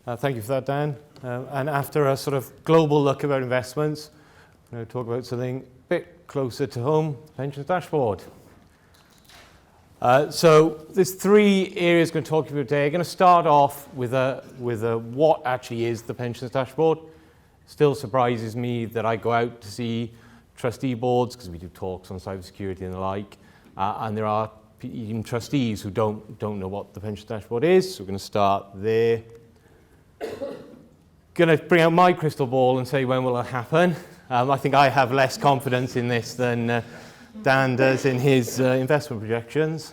Thank you for that, Dan. And after a sort of global look about investments, I'm going to talk about something a bit closer to home, pensions dashboard. So there's three areas I'm going to talk to you about today. I'm going to start off with what actually is the pensions dashboard. Still surprises me that I go out to see trustee boards, because we do talks on cybersecurity and the like, and there are even trustees who don't know what the pensions dashboard is. So we're going to start there. Going to bring out my crystal ball and say when will it happen. I think I have less confidence in this than Dan does in his investment projections.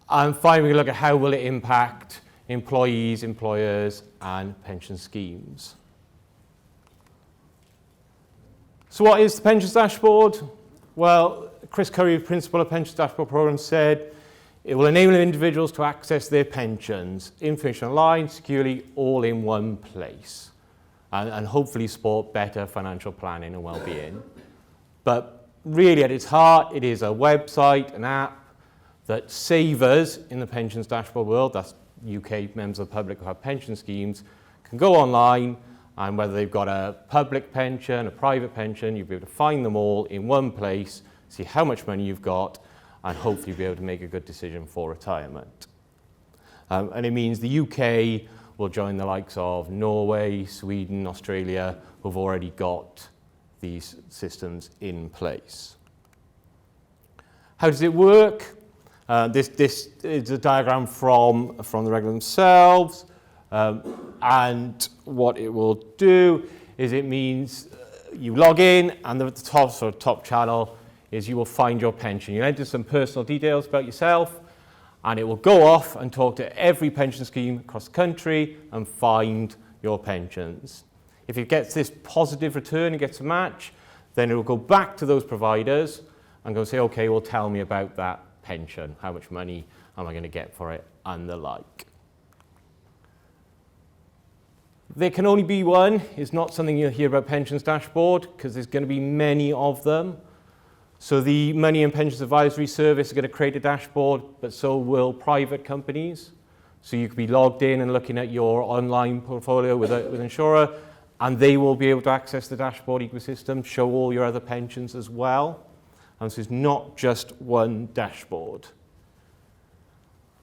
And finally, we look at how will it impact employees, employers, and pension schemes. So what is the pensions dashboard? Well, Chris Curry, principal of Pensions Dashboard Programme, said it will enable individuals to access their pensions, information online, securely, all in one place, and hopefully support better financial planning and well-being. But really at its heart, it is a website, an app that savers in the pensions dashboard world, that's UK members of the public who have pension schemes, can go online, and whether they've got a public pension, a private pension, you'll be able to find them all in one place, see how much money you've got, and hopefully be able to make a good decision for retirement. And it means the UK will join the likes of Norway, Sweden, Australia, who've already got these systems in place. How does it work? This is a diagram from the regulator themselves, and what it will do is it means you log in, and at the top channel is you will find your pension. You enter some personal details about yourself, and it will go off and talk to every pension scheme across the country and find your pensions. If it gets this positive return, it gets a match, then it will go back to those providers and go say, okay, well, tell me about that pension. How much money am I going to get for it, and the like. There can only be one. It's not something you'll hear about Pensions Dashboard, because there's going to be many of them. So the Money and Pensions Advisory Service is going to create a dashboard, but so will private companies. So you could be logged in and looking at your online portfolio with an insurer, and they will be able to access the dashboard ecosystem, show all your other pensions as well. And so it's not just one dashboard.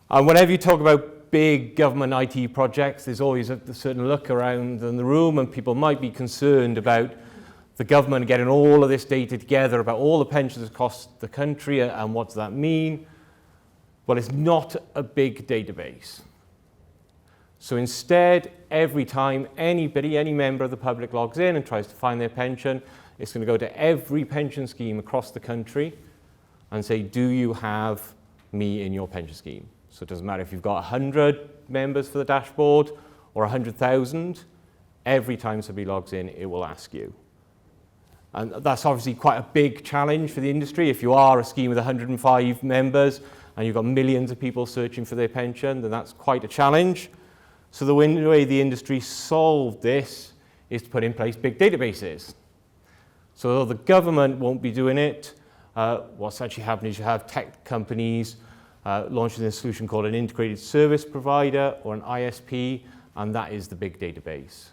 And whenever you talk about big government IT projects, there's always a certain look around in the room, and people might be concerned about the government getting all of this data together about all the pensions across the country, and what does that mean? Well, it's not a big database. So instead, every time anybody, any member of the public logs in and tries to find their pension, it's going to go to every pension scheme across the country and say, do you have me in your pension scheme? So it doesn't matter if you've got 100 members for the dashboard or 100,000, every time somebody logs in, it will ask you. And that's obviously quite a big challenge for the industry. If you are a scheme with 105 members and you've got millions of people searching for their pension, then that's quite a challenge. So the way the industry solved this is to put in place big databases. So although the government won't be doing it, what's actually happening is you have tech companies launching a solution called an integrated service provider, or an ISP, and that is the big database.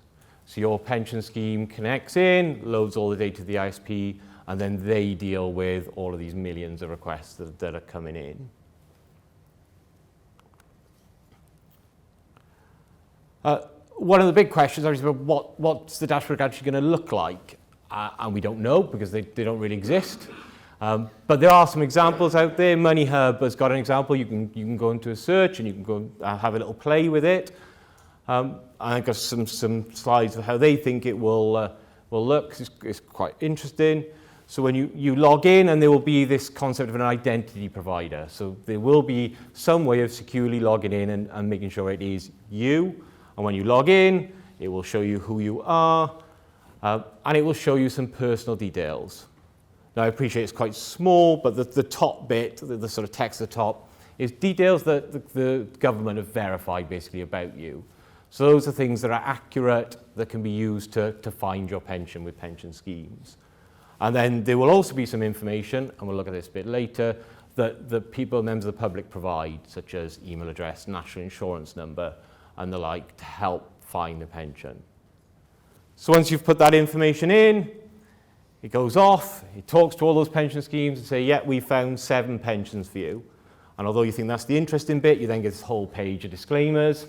So your pension scheme connects in, loads all the data to the ISP, and then they deal with all of these millions of requests that are coming in. One of the big questions is about what's the dashboard actually going to look like? And we don't know, because they don't really exist. But there are some examples out there. Money Hub has got an example. You can go into a search and you can go have a little play with it. I've got some slides of how they think it will look. It's quite interesting. So when you log in, and there will be this concept of an identity provider. So there will be some way of securely logging in and making sure it is you. And when you log in, it will show you who you are, and it will show you some personal details. Now, I appreciate it's quite small, but the top bit, the sort of text at the top, is details that the government have verified basically about you. So those are things that are accurate, that can be used to find your pension with pension schemes. And then there will also be some information, and we'll look at this a bit later, that the people, members of the public provide, such as email address, national insurance number, and the like to help find a pension. So once you've put that information in, it goes off, it talks to all those pension schemes and say, yeah, we found 7 pensions for you. And although you think that's the interesting bit, you then get this whole page of disclaimers,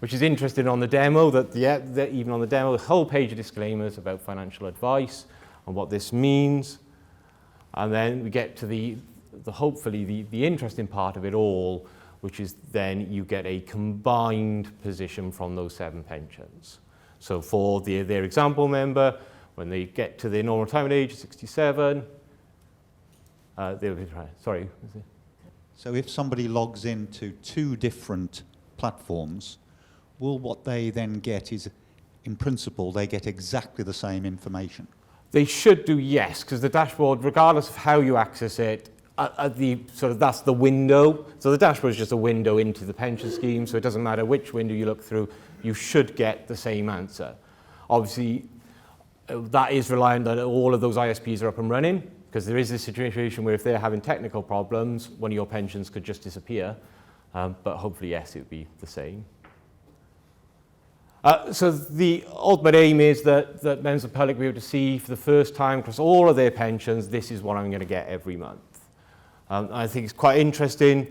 which is interesting on the demo, that even on the demo, a whole page of disclaimers about financial advice and what this means. And then we get to the hopefully the interesting part of it all, which is then you get a combined position from those 7 pensions. So for their example member, when they get to their normal retirement age, 67, they'll be, sorry. So if somebody logs into 2 different platforms, will what they then get is, in principle, they get exactly the same information? They should do, yes, because the dashboard, regardless of how you access it, that's the window. So the dashboard is just a window into the pension scheme, so it doesn't matter which window you look through, you should get the same answer. Obviously, that is reliant that all of those ISPs are up and running, because there is this situation where if they're having technical problems, one of your pensions could just disappear. But hopefully, yes, it would be the same. So the ultimate aim is that members of the public will be able to see for the first time across all of their pensions, this is what I'm going to get every month. I think it's quite interesting.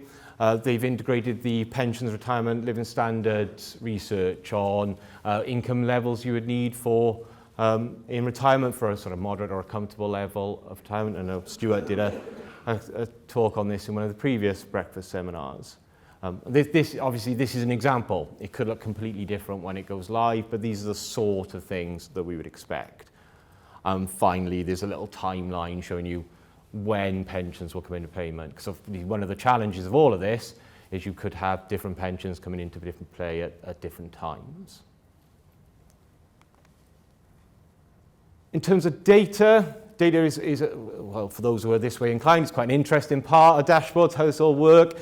They've integrated the pensions, retirement, living standards research on income levels you would need for in retirement for a sort of moderate or a comfortable level of retirement. I know Stuart did a talk on this in one of the previous breakfast seminars. Obviously, this is an example. It could look completely different when it goes live, but these are the sort of things that we would expect. Finally, there's a little timeline showing you when pensions will come into payment. Because one of the challenges of all of this is you could have different pensions coming into different play at different times. In terms of data is well, for those who are this way inclined, it's quite an interesting part of dashboards, how this all works.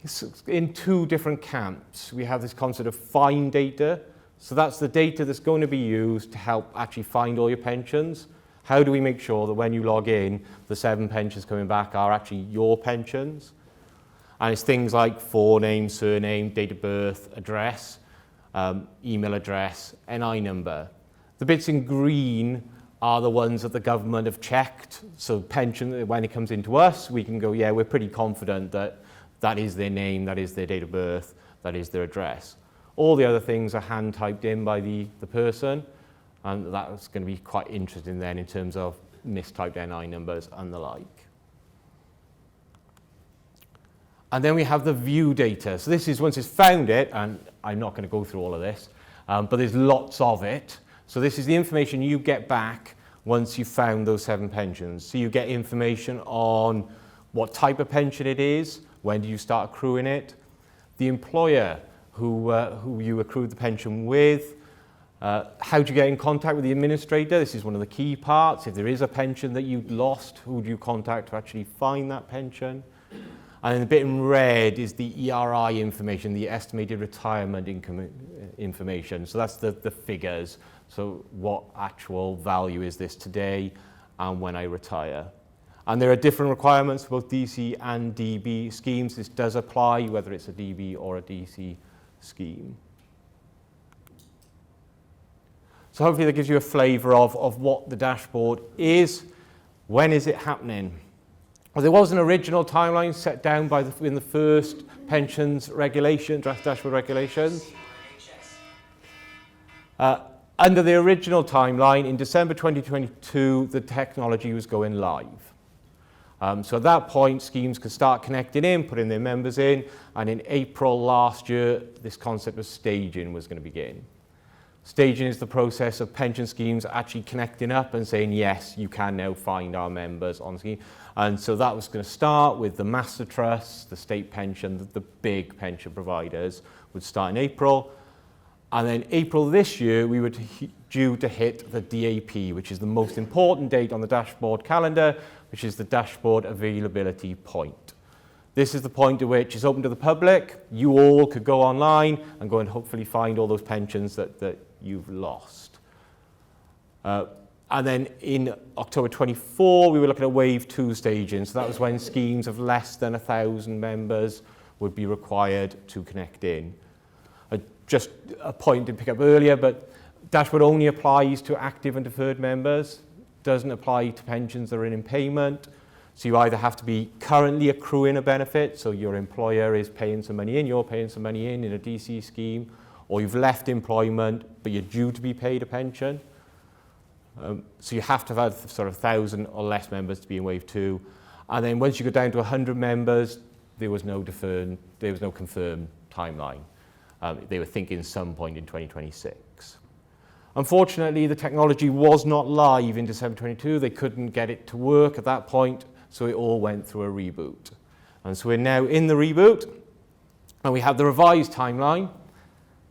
It's in 2 different camps. We have this concept of find data. So that's the data that's going to be used to help actually find all your pensions. How do we make sure that when you log in, the 7 pensions coming back are actually your pensions? And it's things like forename, surname, date of birth, address, email address, NI number. The bits in green are the ones that the government have checked. So pension, when it comes into us, we can go, yeah, we're pretty confident that that is their name, that is their date of birth, that is their address. All the other things are hand typed in by the person, and that's going to be quite interesting then in terms of mistyped NI numbers and the like. And then we have the view data. So this is once it's found it, and I'm not going to go through all of this, but there's lots of it. So this is the information you get back once you've found those 7 pensions. So you get information on what type of pension it is, when do you start accruing it, the employer who you accrued the pension with, how do you get in contact with the administrator? This is one of the key parts. If there is a pension that you've lost, who do you contact to actually find that pension? And then the bit in red is the ERI information, the estimated retirement income information. So that's the figures. So what actual value is this today and when I retire? And there are different requirements for both DC and DB schemes. This does apply whether it's a DB or a DC scheme. So hopefully that gives you a flavour of what the dashboard is. When is it happening? Well, there was an original timeline set down in the first pensions regulation, draft dashboard regulations. Under the original timeline, in December 2022, the technology was going live. So at that point, schemes could start connecting in, putting their members in, and in April last year, this concept of staging was going to begin. Staging is the process of pension schemes actually connecting up and saying, yes, you can now find our members on scheme. And so that was going to start with the master trusts, the state pension, the big pension providers would start in April. And then April this year, we were due to hit the DAP, which is the most important date on the dashboard calendar, which is the dashboard availability point. This is the point at which it's open to the public. You all could go online and go and hopefully find all those pensions that you've lost. And then in October 24, we were looking at wave 2 staging. So that was when schemes of less than 1,000 members would be required to connect in. Just a point to pick up earlier, but dashboard only applies to active and deferred members, doesn't apply to pensions that are in payment. So you either have to be currently accruing a benefit, so your employer is paying some money in, you're paying some money in a DC scheme, or you've left employment, but you're due to be paid a pension. So you have to have sort of 1,000 or less members to be in wave 2. And then once you go down to 100 members, there was no confirmed timeline. They were thinking some point in 2026. Unfortunately, the technology was not live in December 22. They couldn't get it to work at that point, so it all went through a reboot. And so we're now in the reboot, and we have the revised timeline.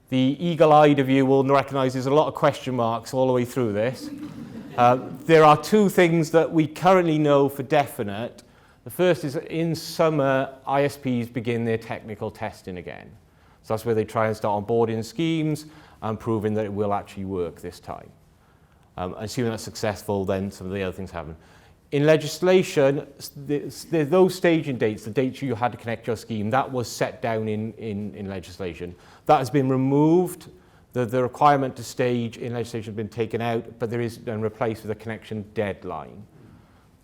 The eagle-eyed of you will recognize there's a lot of question marks all the way through this. There are 2 things that we currently know for definite. The first is in summer, ISPs begin their technical testing again. So that's where they try and start onboarding schemes and proving that it will actually work this time. Assuming that's successful, then some of the other things happen. In legislation, those staging dates, the dates you had to connect your scheme, that was set down in legislation. That has been removed. The requirement to stage in legislation has been taken out, but there is and replaced with a connection deadline.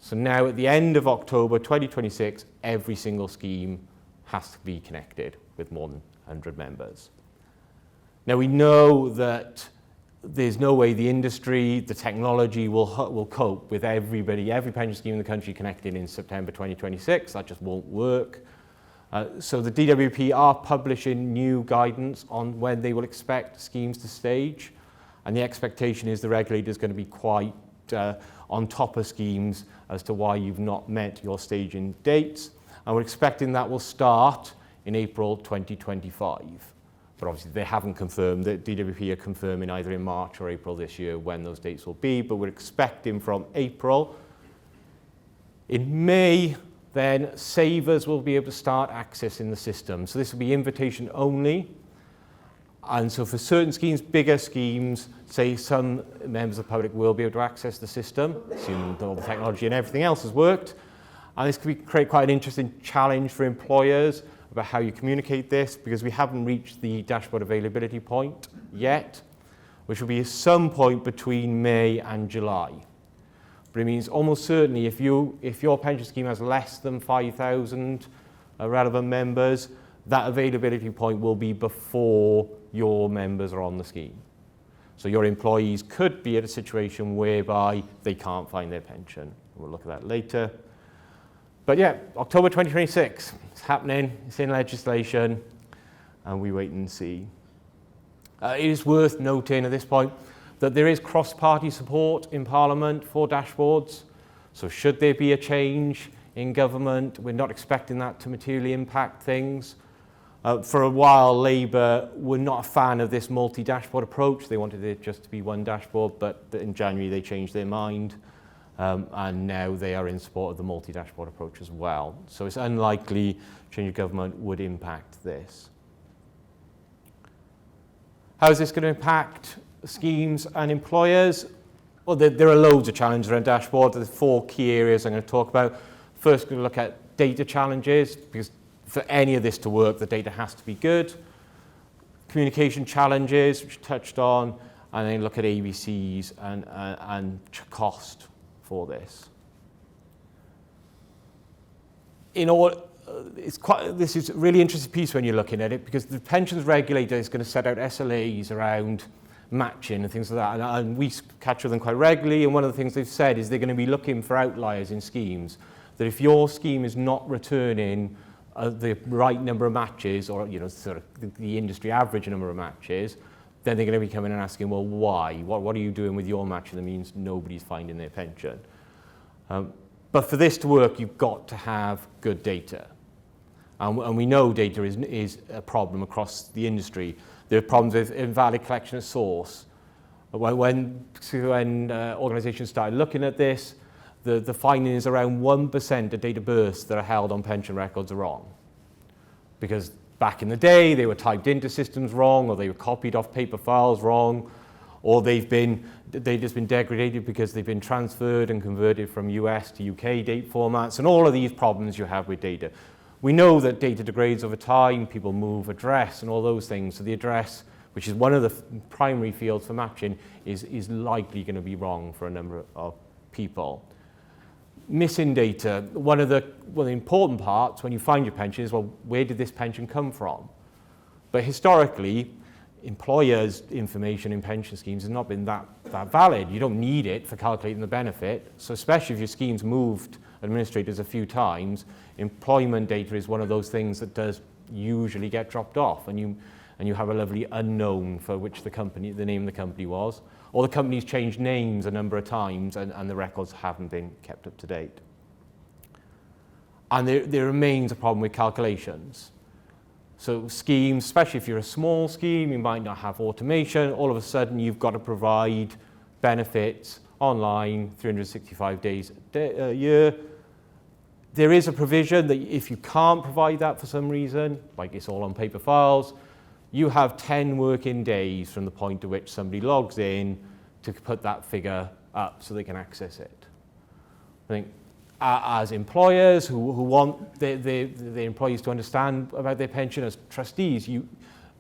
So now at the end of October 2026, every single scheme has to be connected with more than 100 members. Now we know that there's no way the industry, the technology will cope with every pension scheme in the country connected in September 2026. That just won't work. So the DWP are publishing new guidance on when they will expect schemes to stage. And the expectation is the regulator is going to be quite on top of schemes as to why you've not met your staging dates. And we're expecting that will start in April 2025. But obviously they haven't confirmed, that DWP are confirming either in March or April this year when those dates will be, but we're expecting from April. In May, then savers will be able to start accessing the system. So this will be invitation only. And so for certain schemes, bigger schemes, say some members of the public will be able to access the system, assuming that all the technology and everything else has worked. And this could create quite an interesting challenge for employers about how you communicate this, because we haven't reached the dashboard availability point yet, which will be some point between May and July. But it means almost certainly if your pension scheme has less than 5,000 relevant members, that availability point will be before your members are on the scheme. So your employees could be at a situation whereby they can't find their pension. We'll look at that later. But yeah, October 2026, it's happening, it's in legislation, and we wait and see. It is worth noting at this point that there is cross-party support in Parliament for dashboards. So should there be a change in government, we're not expecting that to materially impact things. For a while, Labour were not a fan of this multi-dashboard approach. They wanted it just to be one dashboard, but in January they changed their mind. And now they are in support of the multi-dashboard approach as well. So it's unlikely change of government would impact this. How is this going to impact schemes and employers? Well, there are loads of challenges around dashboard. There's 4 key areas I'm going to talk about. First, we're going to look at data challenges, because for any of this to work, the data has to be good. Communication challenges, which I touched on, and then look at ABCs and cost for this. This is a really interesting piece when you're looking at it, because the pensions regulator is going to set out SLAs around matching and things like that, and we catch with them quite regularly, and one of the things they've said is they're going to be looking for outliers in schemes, that if your scheme is not returning the right number of matches, or sort of the industry average number of matches, then they're going to be coming and asking, well, why? What are you doing with your match? And that means nobody's finding their pension. But for this to work, you've got to have good data. And we know data is a problem across the industry. There are problems with invalid collection at source. When organisations started looking at this, the finding is around 1% of date of births that are held on pension records are wrong. Because back in the day, they were typed into systems wrong, or they were copied off paper files wrong, or they've just been degraded because they've been transferred and converted from US to UK date formats, and all of these problems you have with data. We know that data degrades over time, people move address and all those things. So the address, which is one of the primary fields for matching, is likely going to be wrong for a number of people. Missing data, one of the important parts when you find your pension is, well, where did this pension come from? But historically, employers' information in pension schemes has not been that valid. You don't need it for calculating the benefit. So especially if your scheme's moved administrators a few times, employment data is one of those things that does usually get dropped off, and you have a lovely unknown for which the name of the company was. Or the company's changed names a number of times and the records haven't been kept up to date. And there remains a problem with calculations. So schemes, especially if you're a small scheme, you might not have automation. All of a sudden, you've got to provide benefits online 365 days a year. There is a provision that if you can't provide that for some reason, like it's all on paper files, you have 10 working days from the point at which somebody logs in to put that figure up so they can access it. I think as employers who want their employees to understand about their pension, as trustees,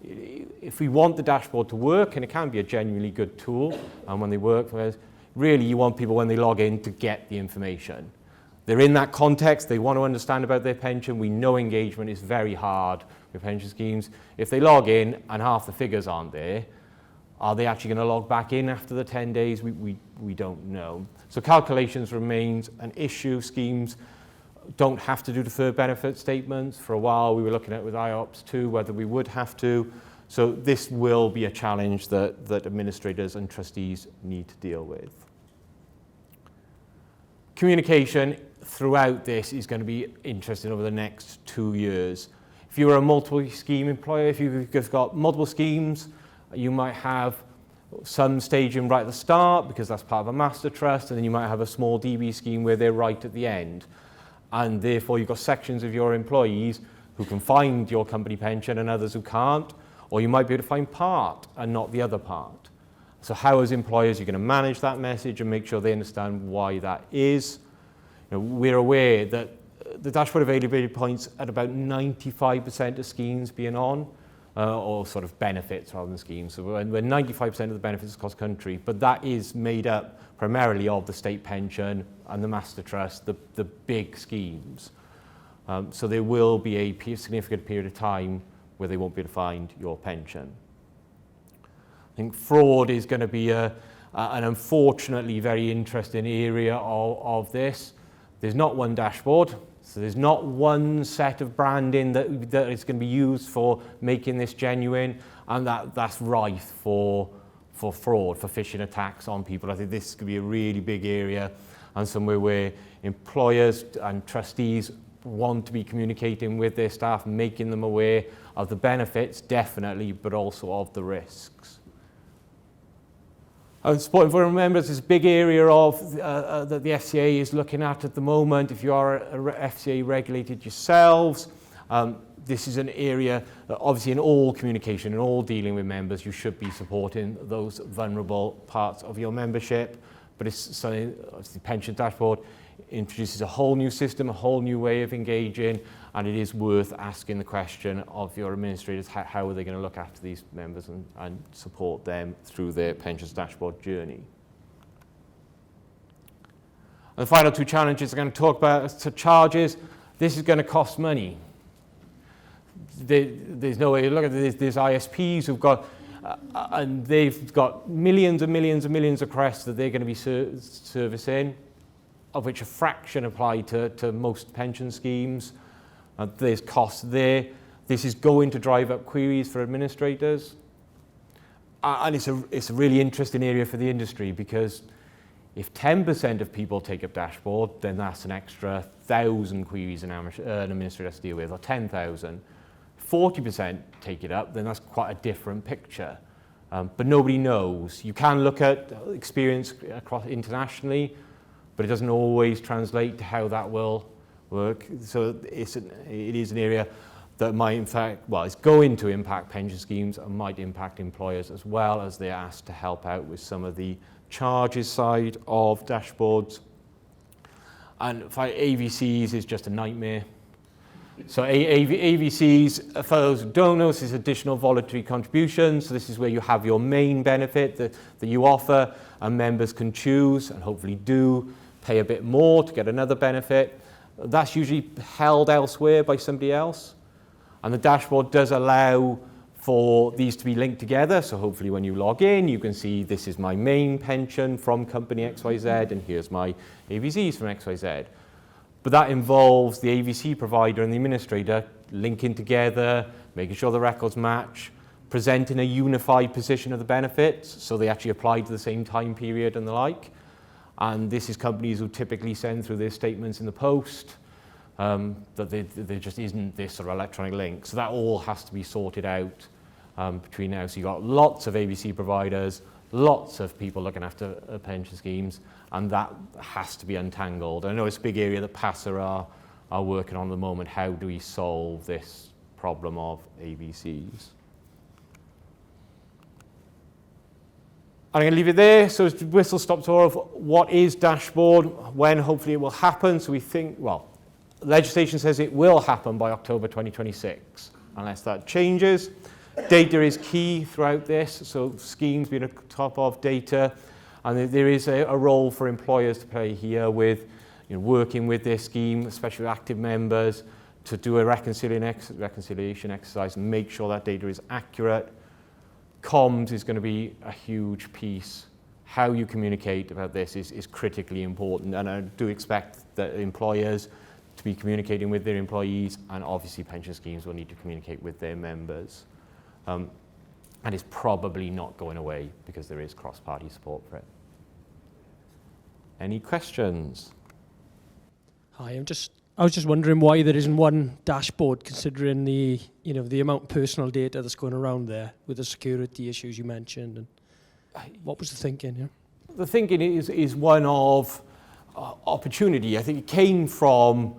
if we want the dashboard to work, and it can be a genuinely good tool, and when they work for us, really you want people when they log in to get the information. They're in that context, they want to understand about their pension. We know engagement is very hard with pension schemes. If they log in and half the figures aren't there, are they actually going to log back in after the 10 days? We don't know. So calculations remains an issue. Schemes don't have to do deferred benefit statements. For a while we were looking at with IOPS too whether we would have to. So this will be a challenge that administrators and trustees need to deal with. Communication throughout this is going to be interesting over the next 2 years. If you're a multiple scheme employer, if you've just got multiple schemes, you might have some staging right at the start because that's part of a master trust, and then you might have a small DB scheme where they're right at the end. And therefore you've got sections of your employees who can find your company pension and others who can't, or you might be able to find part and not the other part. So how as employers you're going to manage that message and make sure they understand why that is. We're aware that the dashboard availability points at about 95% of schemes being on, or sort of benefits rather than schemes. So we're 95% of the benefits across the country, but that is made up primarily of the state pension and the master trust, the big schemes. So there will be a significant period of time where they won't be able to find your pension. I think fraud is going to be an unfortunately very interesting area of this. There's not one dashboard, so there's not one set of branding that is going to be used for making this genuine, and that's rife for fraud, for phishing attacks on people. I think this could be a really big area and somewhere where employers and trustees want to be communicating with their staff, making them aware of the benefits, definitely, but also of the risks. Supporting vulnerable members is a big area of that the FCA is looking at the moment. If you are FCA regulated yourselves, this is an area that obviously in all communication and all dealing with members, you should be supporting those vulnerable parts of your membership. But it's something, the pension dashboard introduces a whole new system, a whole new way of engaging, and it is worth asking the question of your administrators, how are they going to look after these members and support them through their pensions dashboard journey. And the final two challenges I'm going to talk about are charges. This is going to cost money. There's no way to look at this. There's ISPs who've got, and they've got millions and millions and millions of requests that they're going to be servicing, of which a fraction apply to most pension schemes. There's costs there. This is going to drive up queries for administrators. And it's a really interesting area for the industry, because if 10% of people take up dashboard, then that's an extra 1,000 queries an administrator has to deal with, or 10,000. 40% take it up, then that's quite a different picture. But nobody knows. You can look at experience across internationally, but it doesn't always translate to how that will work. So it is an area that might, in fact, well, it's going to impact pension schemes and might impact employers as well, as they're asked to help out with some of the charges side of dashboards. And for AVCs is just a nightmare. So AVCs, for those who don't know, this is additional voluntary contributions. So this is where you have your main benefit that you offer, and members can choose, and hopefully do, pay a bit more to get another benefit. That's usually held elsewhere by somebody else. And the dashboard does allow for these to be linked together. So hopefully when you log in, you can see this is my main pension from company XYZ, and here's my AVCs from XYZ. But that involves the AVC provider and the administrator linking together, making sure the records match, presenting a unified position of the benefits, so they actually apply to the same time period and the like. And this is companies who typically send through their statements in the post, that there just isn't this sort of electronic link. So that all has to be sorted out between now. So you've got lots of AVC providers, lots of people looking after pension schemes, and that has to be untangled. I know it's a big area that PASA are working on at the moment. How do we solve this problem of AVCs? I'm going to leave it there. So it's whistle stop tour of what is dashboard, when hopefully it will happen. So we think, well, legislation says it will happen by October 2026, unless that changes. Data is key throughout this, so schemes being at the top of data, and there is a role for employers to play here with working with their scheme, especially with active members, to do a reconciliation exercise and make sure that data is accurate. Comms is going to be a huge piece. How you communicate about this is critically important, and I do expect that employers to be communicating with their employees, and obviously pension schemes will need to communicate with their members. And it's probably not going away because there is cross-party support for it. Any questions? Hi, I was just wondering why there isn't one dashboard, considering the amount of personal data that's going around there with the security issues you mentioned. And what was the thinking? Yeah? The thinking is one of opportunity. I think it came from,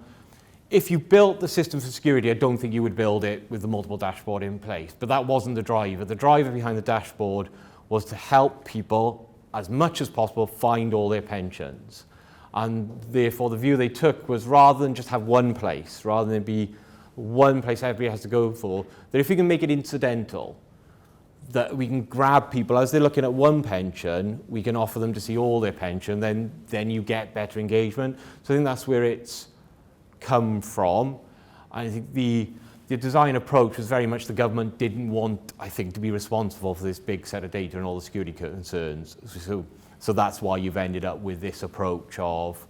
if you built the system for security, I don't think you would build it with the multiple dashboard in place. But that wasn't the driver. The driver behind the dashboard was to help people, as much as possible, find all their pensions. And therefore, the view they took was, rather than just have one place, rather than be one place everybody has to go for, that if we can make it incidental, that we can grab people as they're looking at one pension, we can offer them to see all their pension, then you get better engagement. So I think that's where it's come from. I think the design approach was very much the government didn't want, I think, to be responsible for this big set of data and all the security concerns. So that's why you've ended up with this approach of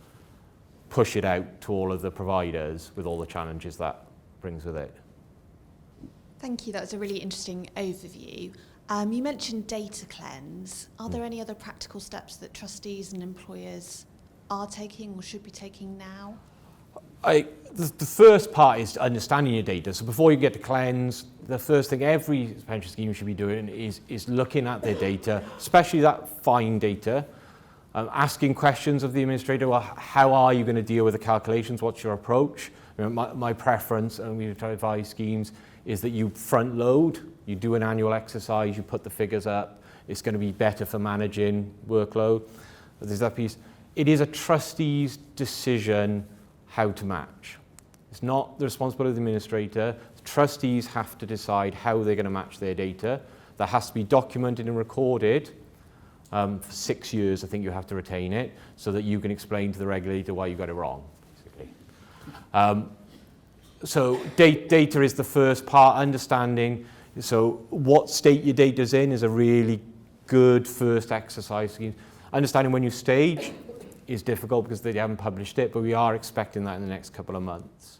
push it out to all of the providers with all the challenges that brings with it. Thank you. That was a really interesting overview. You mentioned data cleanse. Are there any other practical steps that trustees and employers are taking or should be taking now? The first part is understanding your data. So before you get to cleanse, the first thing every pension scheme should be doing is looking at their data, especially that fine data, asking questions of the administrator. Well, how are you going to deal with the calculations? What's your approach? My preference, and we try to advise schemes, is that you front load, you do an annual exercise, you put the figures up. It's going to be better for managing workload. But there's that piece. It is a trustee's decision how to match. It's not the responsibility of the administrator. The trustees have to decide how they're going to match their data. That has to be documented and recorded. For 6 years, I think you have to retain it, so that you can explain to the regulator why you got it wrong, basically. So data is the first part, understanding. So what state your data's in is a really good first exercise. Understanding when you stage is difficult because they haven't published it, but we are expecting that in the next couple of months.